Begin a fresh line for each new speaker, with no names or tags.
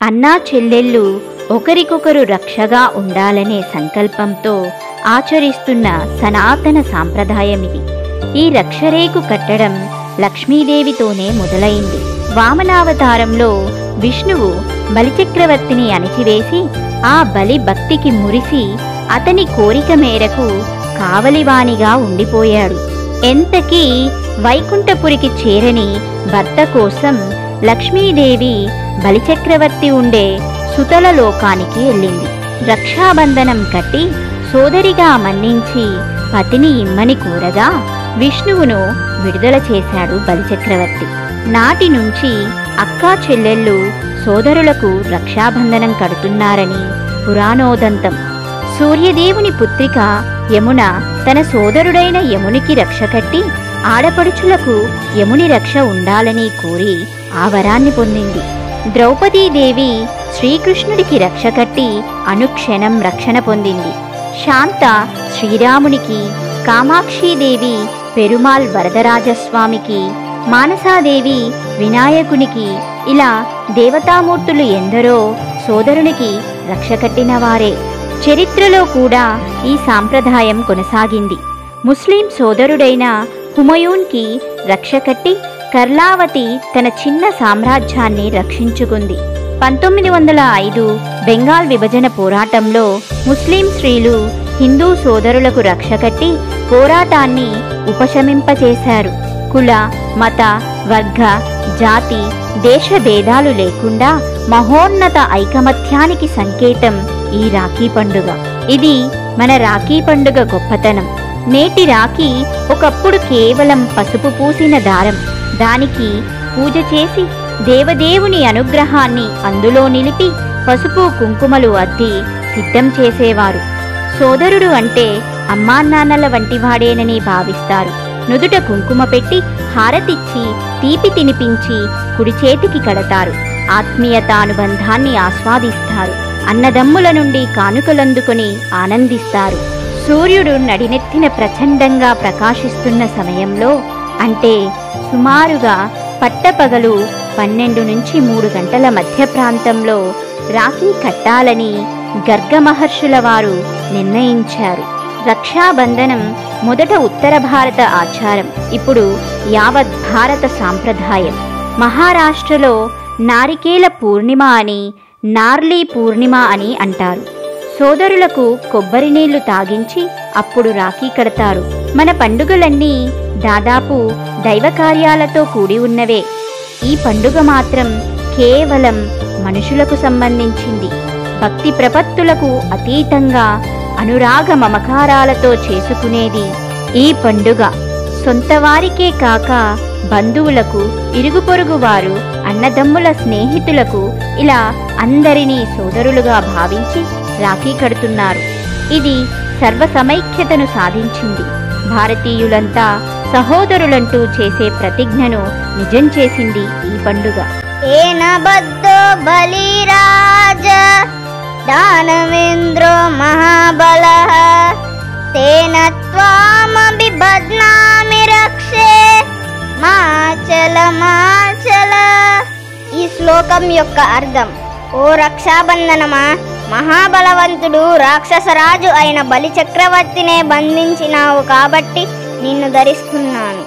అన్నా చెల్లెళ్ళు ఒకరికొకరు రక్షగా ఉండాలనే సంకల్పంతో ఆచరిస్తున్న సనాతన సాంప్రదాయమిది. ఈ రక్షరేకు కట్టడం లక్ష్మీదేవితోనే మొదలైంది. వామనావతారంలో విష్ణువు బలిచక్రవర్తిని అణిచివేసి ఆ బలి భక్తికి మురిసి అతని కోరిక మేరకు కావలివానిగా ఉండిపోయాడు. ఎంతకీ వైకుంఠపురికి చేరని భర్త కోసం లక్ష్మీదేవి బలిచక్రవర్తి ఉండే సుతల లోకానికి వెళ్ళింది. రక్షాబంధనం కట్టి సోదరిగా మన్నించి పతిని ఇమ్మని కోరగా విష్ణువును విడుదల చేశాడు బలిచక్రవర్తి. నాటి నుంచి అక్కా చెల్లెళ్ళు సోదరులకు రక్షాబంధనం కడుతున్నారని పురాణోదంతం. సూర్యదేవుని పుత్రిక యమున తన సోదరుడైన యమునికి రక్ష కట్టి ఆడపడుచులకు యముని రక్ష ఉండాలని కోరి ఆ వరాన్ని పొందింది. ద్రౌపదీదేవి శ్రీకృష్ణుడికి రక్ష కట్టి అనుక్షణం రక్షణ పొందింది. శాంత శ్రీరామునికి, కామాక్షీదేవి పెరుమాల్ వరదరాజస్వామికి, మానసాదేవి వినాయకునికి, ఇలా దేవతామూర్తులు ఎందరో సోదరునికి రక్ష కట్టినవారే. చరిత్రలో కూడా ఈ సాంప్రదాయం కొనసాగింది. ముస్లిం సోదరుడైన హుమయూన్కి రక్ష కట్టి కర్లావతి తన చిన్న సామ్రాజ్యాన్ని రక్షించుకుంది. 1905 బెంగాల్ విభజన పోరాటంలో ముస్లిం స్త్రీలు హిందూ సోదరులకు రక్ష కట్టి పోరాటాన్ని ఉపశమింపచేశారు. కుల, మత, వర్గ, జాతి, దేశ భేదాలు లేకుండా మహోన్నత ఐకమత్యానికి సంకేతం ఈ రాఖీ పండుగ. ఇది మన రాఖీ పండుగ గొప్పతనం. నేటి రాఖీ ఒకప్పుడు కేవలం పసుపు పూసిన దారం. దానికి పూజ చేసి దేవదేవుని అనుగ్రహాన్ని అందులో నిలిపి పసుపు కుంకుమలు అద్ది సిద్ధం చేసేవారు. సోదరుడు అంటే అమ్మానాన్నల వంటివాడేనని భావిస్తారు. నుదుట కుంకుమ పెట్టి హారతిచ్చి తీపి తినిపించి కుడి చేతికి కడతారు. ఆత్మీయతానుబంధాన్ని ఆస్వాదిస్తారు. అన్నదమ్ముల నుండి కానుకలందుకొని ఆనందిస్తారు. సూర్యుడు నడినెత్తిన ప్రచండంగా ప్రకాశిస్తున్న సమయంలో, అంటే సుమారుగా పట్టపగలు 12 నుంచి 3 గంటల మధ్య ప్రాంతంలో రాఖీ కట్టాలని గర్గ మహర్షుల వారు నిర్ణయించారు. రక్షాబంధనం మొదట ఉత్తర భారత ఆచారం, ఇప్పుడు యావత్ భారత సాంప్రదాయం. మహారాష్ట్రలో నారికేల పూర్ణిమ అని, నార్లీ పూర్ణిమ అని అంటారు. సోదరులకు కొబ్బరి నీళ్లు తాగించి అప్పుడు రాఖీ కడతారు. మన పండుగలన్నీ దాదాపు దైవ కార్యాలతో కూడి ఉన్నవే. ఈ పండుగ మాత్రం కేవలం మనుషులకు సంబంధించింది. భక్తి ప్రపత్తులకు అతీతంగా అనురాగ మమకారాలతో చేసుకునేది ఈ పండుగ. సొంతవారికే కాక బంధువులకు, ఇరుగు పొరుగు వారు, అన్నదమ్ముల స్నేహితులకు ఇలా అందరినీ సోదరులుగా భావించి రాఖీ కడుతున్నారు. ఇది సర్వసమైక్యతను సాధించింది. భారతీయులంతా సహోదరులంటూ చేసే ప్రతిజ్ఞను నిజం చేసింది ఈ పండుగ.
ఏనబద్ధో బలిరాజ దానవేంద్రో మహాబలః తేన త్వామపి బధ్నామి రక్షే మాచల మాచల. ఈ శ్లోకం యొక్క అర్థం: ఓ రక్షాబంధనమా, మహాబలవంతుడు రాక్షసరాజు అయిన బలి చక్రవర్తినే బంధించినావు కాబట్టి నిన్ను ధరిస్తున్నాను.